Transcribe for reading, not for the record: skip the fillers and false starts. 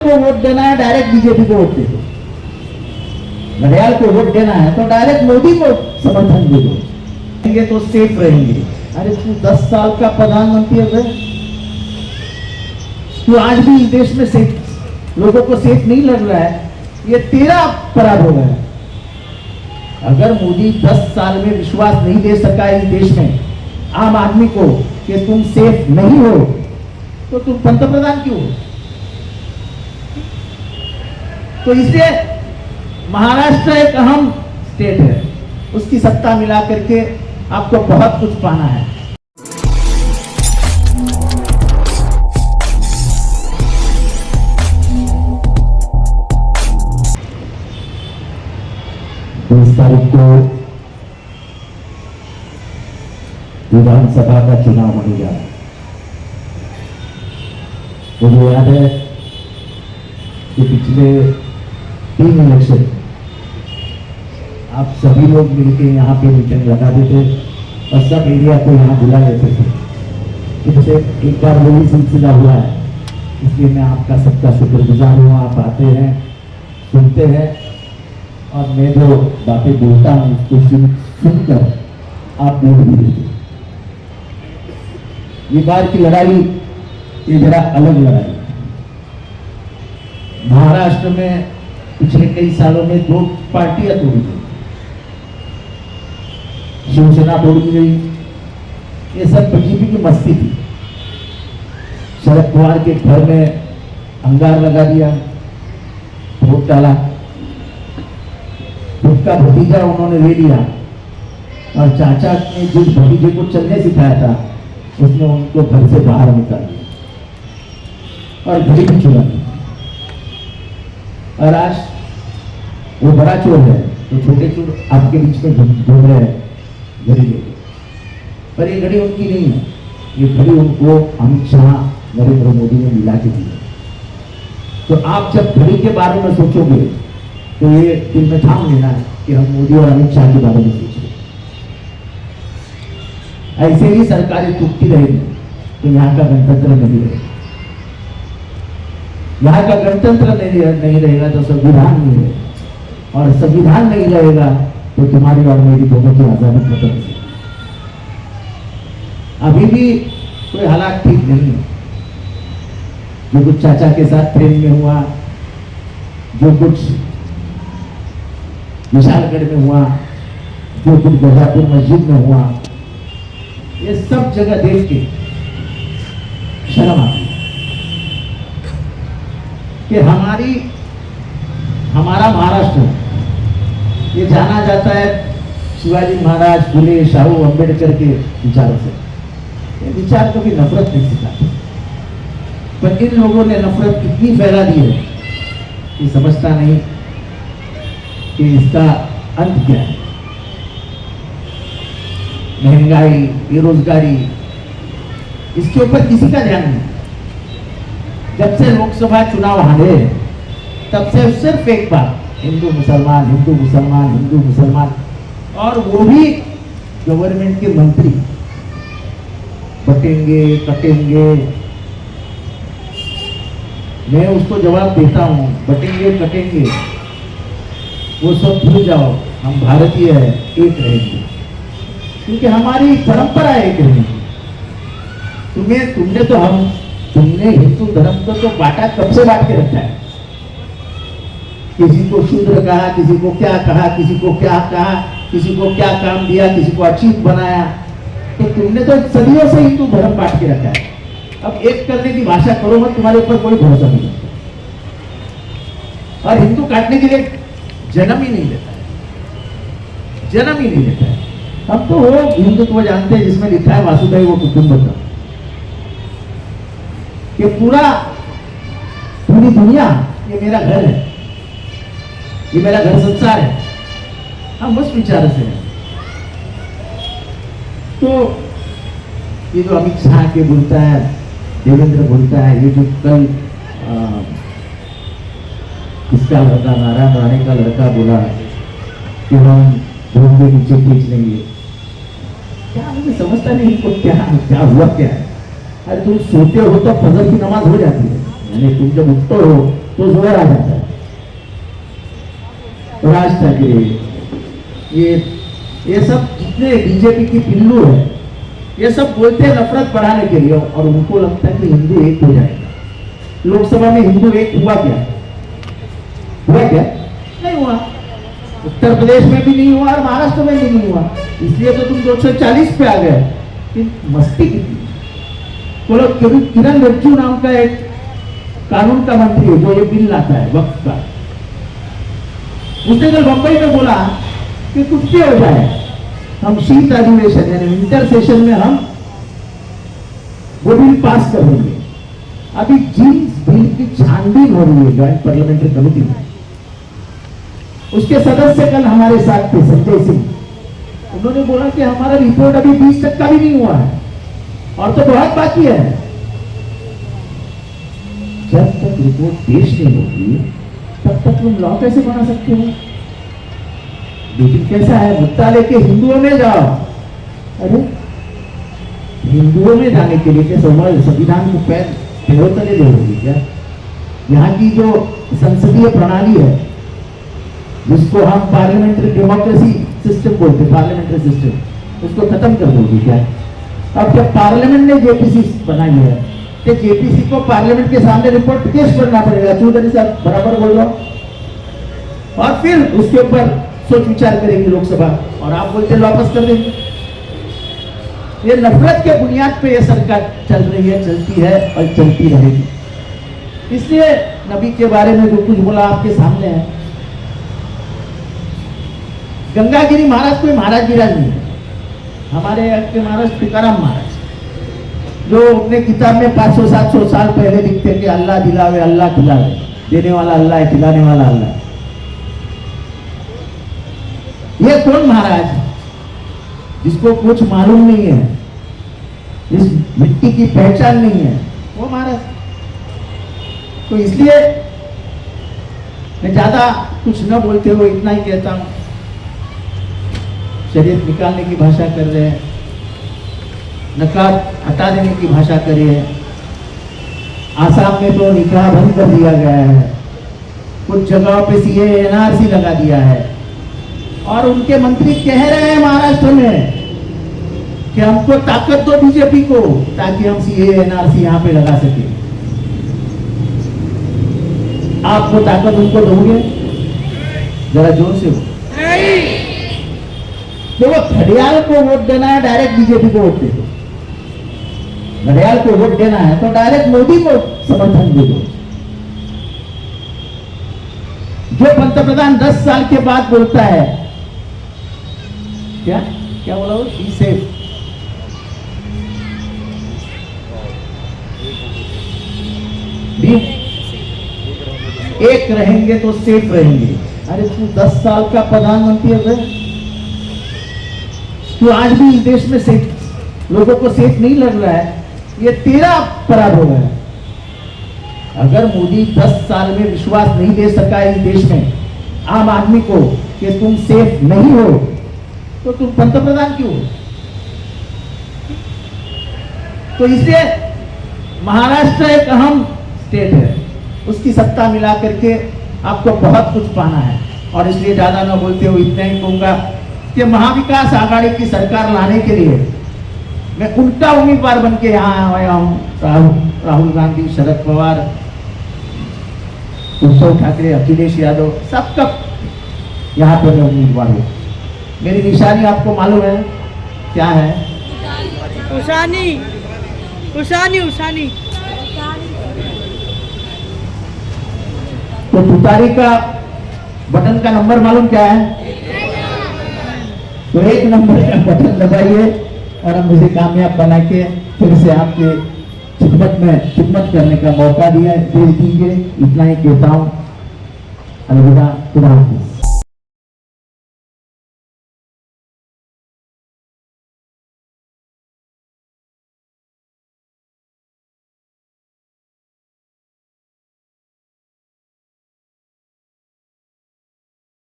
को वोट देना है डायरेक्ट बीजेपी को वोट दे दो, घड़ियाल को वोट देना है तो डायरेक्ट मोदी को समर्थन दे दो, रहेंगे तो सेफ रहेंगे। अरे तू 10 साल का प्रधानमंत्री है, तू आज भी इस देश में सेफ लोगों को सेफ नहीं लग रहा है, ये तेरा अपराध हो गया है। अगर मोदी 10 साल में विश्वास नहीं दे सका इस देश में आम आदमी को कि तुम सेफ नहीं हो, तो तुम पंतप्रधान क्यों हो? तो इसलिए महाराष्ट्र एक अहम स्टेट है, उसकी सत्ता मिला करके आपको बहुत कुछ पाना है। 20 तारीख को विधानसभा का चुनाव होने जा रहा है। मुझे याद है कि पिछले 3 इलेक्शन आप सभी लोग मिलकर यहाँ पे मीटिंग लगा देते और सब एरिया को यहाँ बुला लेते थे। इससे एक बार वही सिलसिला हुआ है, इसलिए मैं आपका सबका शुक्रगुजार हूँ। आप आते हैं, सुनते हैं और मैं जो बातें बोलता हूँ उसको सुनकर आप बोल भी देते। ये बार की लड़ाई ये जरा अलग लड़ाई है। महाराष्ट्र में पिछले कई सालों में 2 पार्टियां तोड़ी गई, शिवसेना तोड़ी गई, ये सब बीजेपी की मस्ती थी। शरद पवार के घर में अंगार लगा दिया, वोट डाला, खुद का भतीजा उन्होंने ले लिया और चाचा ने जिस भतीजे को चलने सिखाया था उसने उनको घर से बाहर निकाल दिया और घड़ी भी चुरा दी। और आज वो बड़ा चोर है तो छोटे चोर आपके बीच में घूम रहे हैं घड़ी लेके, पर ये घड़ी उनकी नहीं है, ये घड़ी उनको अमित शाह नरेंद्र मोदी ने मिला के दी है। तो आप जब घड़ी के बारे में सोचोगे तो ये दिल में ठान लेना है कि हम मोदी और अमित शाह के बारे में सोचें। ऐसे ही सरकारें टूटती रहेगी तो यहाँ का गणतंत्र नहीं रहेगा। यहाँ का गणतंत्र नहीं रहेगा तो संविधान नहीं रहेगा, और संविधान नहीं रहेगा तो तुम्हारी और मेरी दोनों की आजादी खत्म है। अभी भी कोई हालात ठीक नहीं है। जो कुछ चाचा के साथ प्रेम में हुआ, जो कुछ विशालगढ़ में हुआ, जो कुछ गजापुर मस्जिद में हुआ, ये सब जगह देख के शर्म आती है कि हमारा महाराष्ट्र ये जाना जाता है शिवाजी महाराज, फुले, शाहू, अंबेडकर के विचारों से। ये विचार कभी नफरत नहीं सिखाते, पर इन लोगों ने नफरत इतनी फैला दी है कि समझता नहीं कि इसका अंत क्या है। महंगाई, बेरोजगारी, इसके ऊपर किसी का ध्यान नहीं। जब से लोकसभा चुनाव हारे तब से सिर्फ एक बात, हिंदू मुसलमान, हिंदू मुसलमान, हिंदू मुसलमान, और वो भी गवर्नमेंट के मंत्री बटेंगे कटेंगे। मैं उसको जवाब देता हूं, बटेंगे कटेंगे वो सब भूल जाओ, हम भारतीय है, एक रहेंगे, क्योंकि हमारी परंपरा एक रहेगी। तुमने हिंदू धर्म को तो बांटा, कब से बांट के रखा है। किसी को शूद्र कहा, किसी को क्या कहा, किसी को क्या कहा, किसी को क्या काम दिया, किसी को अछूत बनाया। तो तुमने तो सदियों से हिंदू धर्म बांट के रखा है। अब एक करने की भाषा करो मत, तुम्हारे ऊपर कोई भरोसा नहीं है। और हिंदू काटने के लिए जन्म ही नहीं लेता है, जन्म ही नहीं लेता है। हम तो वो हिंदुत्व जानते हैं जिसमें लिखा है वासुदेव कुटुंबकम, कि पूरी दुनिया ये मेरा घर है, ये मेरा घर संसार है। हम उस विचार से हैं। तो ये जो अमित शाह के बोलता है, देवेंद्र बोलता है, ये जो कल इसका लड़का, नारायण राणे का लड़का बोला कि हम धूम के नीचे खींच लेंगे, क्या मुझे समझता नहीं इनको क्या हुआ क्या है। अरे तुम सोते हो तो फजर की नमाज हो जाती है, यानी तुम जब उठते हो तो जोर आ जाता है। राज ठाकरे, ये सब जितने बीजेपी की पिल्लू है, ये सब बोलते हैं नफरत बढ़ाने के लिए, और उनको लगता है कि हिंदू एक हो जाएगा। लोकसभा में हिंदू एक हुआ क्या? हुआ क्या? नहीं हुआ। उत्तर प्रदेश में भी नहीं हुआ और महाराष्ट्र में भी नहीं हुआ। इसलिए तो तुम 240 पे आ गए। मस्ती कितनी। बोलो, किरण रिजिजू नाम का एक कानून का मंत्री है जो ये बिल लाता है वक्त का, उसने कल बंबई में बोला कि कुछ भी हो जाए, हम शीत अधिवेशन यानी विंटर सेशन में हम वो बिल पास कर देंगे। अभी जिस बिल की छानबीन हो रही है जॉइंट पार्लियामेंट्री कमेटी में, उसके सदस्य कल हमारे साथ थे, संजय सिंह। उन्होंने बोला कि हमारा रिपोर्ट अभी 20% भी नहीं हुआ है और तो बहुत बाकी है। जब तक रिपोर्ट पेश नहीं होगी तब तक तुम लॉ कैसे बना सकते हो? लेकिन कैसा है, मुद्दा लेके हिंदुओं में जाओ। अरे हिंदुओं में जाने के लिए क्या संविधान को पैर तले दोगे क्या? यहाँ की जो संसदीय प्रणाली है, जिसको हम पार्लियामेंट्री डेमोक्रेसी सिस्टम बोलते, पार्लियामेंट्री सिस्टम, उसको खत्म कर दोगे क्या? अब जब पार्लियामेंट ने जेपीसी बनाई है तो जेपीसी को पार्लियामेंट के सामने रिपोर्ट पेश करना पड़ेगा। चौधरी साहब बराबर बोल रहा हूं। और फिर उसके ऊपर सोच विचार करेगी लोकसभा, और आप बोलते वापस कर देंगे। ये नफरत के बुनियाद पे ये सरकार चल रही है, चलती है और चलती रहेगी। इसलिए नबी के बारे में जो कुछ बोला आपके सामने है। गंगागिरी महाराज कोई महाराज गिराज नहीं है। हमारे यहाँ के महाराज तुकाराम महाराज, जो अपने किताब में 500-700 साल पहले लिखते कि अल्लाह दिलावे, अल्लाह खिलावे, देने वाला अल्लाह है, खिलाने वाला अल्लाह है। ये कौन महाराज जिसको कुछ मालूम नहीं है, जिस मिट्टी की पहचान नहीं है, वो महाराज। तो इसलिए मैं ज्यादा कुछ न बोलते हुए इतना ही कहता हूं, शरीयत निकालने की भाषा कर रहे हैं, नकाब हटा देने की भाषा करी है। आसाम में तो निकाह बंद कर दिया गया है, कुछ जगहों पे सीए एनआरसी लगा दिया है, और उनके मंत्री कह रहे हैं महाराष्ट्र में कि हमको ताकत दो बीजेपी को, ताकि हम सीए एनआरसी यहाँ पे लगा सके। आप वो ताकत उनको दोगे? जरा जोर से हो। देखो, घड़ियाल को वोट देना है, डायरेक्ट बीजेपी को वोट दे दो। घड़ियाल को वोट देना है तो डायरेक्ट मोदी को समर्थन दे दो। जो पंतप्रधान 10 साल के बाद बोलता है, क्या क्या बोला वो, बी सेफ, एक रहेंगे तो सेफ रहेंगे। अरे तू 10 साल का प्रधानमंत्री है, तू आज भी इस देश में सेफ, लोगों को सेफ नहीं लग रहा है, ये तेरा पराभव है। अगर मोदी 10 साल में विश्वास नहीं दे सका इस देश में आम आदमी को कि तुम सेफ नहीं हो, तो तुम पंतप्रधान क्यों हो? तो इसलिए महाराष्ट्र एक अहम स्टेट है, उसकी सत्ता मिला करके आपको बहुत कुछ पाना है। और इसलिए ज्यादा ना बोलते हुए इतना ही कहूंगा कि महाविकास आघाड़ी की सरकार लाने के लिए मैं उनका उम्मीदवार बन के यहाँ आया हूँ। राहुल गांधी, शरद पवार, उद्धव ठाकरे, अखिलेश यादव, सबका यहाँ पे मैं उम्मीदवार हूँ। मेरी निशानी आपको मालूम है क्या है? उषानी, उषानी, उषानी। तो तुतारी का बटन का नंबर मालूम क्या है? तो 1 नंबर का बटन दबाइए और हम मुझे कामयाब बना के फिर से आपके खिदमत करने का मौका दिया दे दीजिए। इतना ही कहता हूँ। अलविदा, खुदा हाफिज़।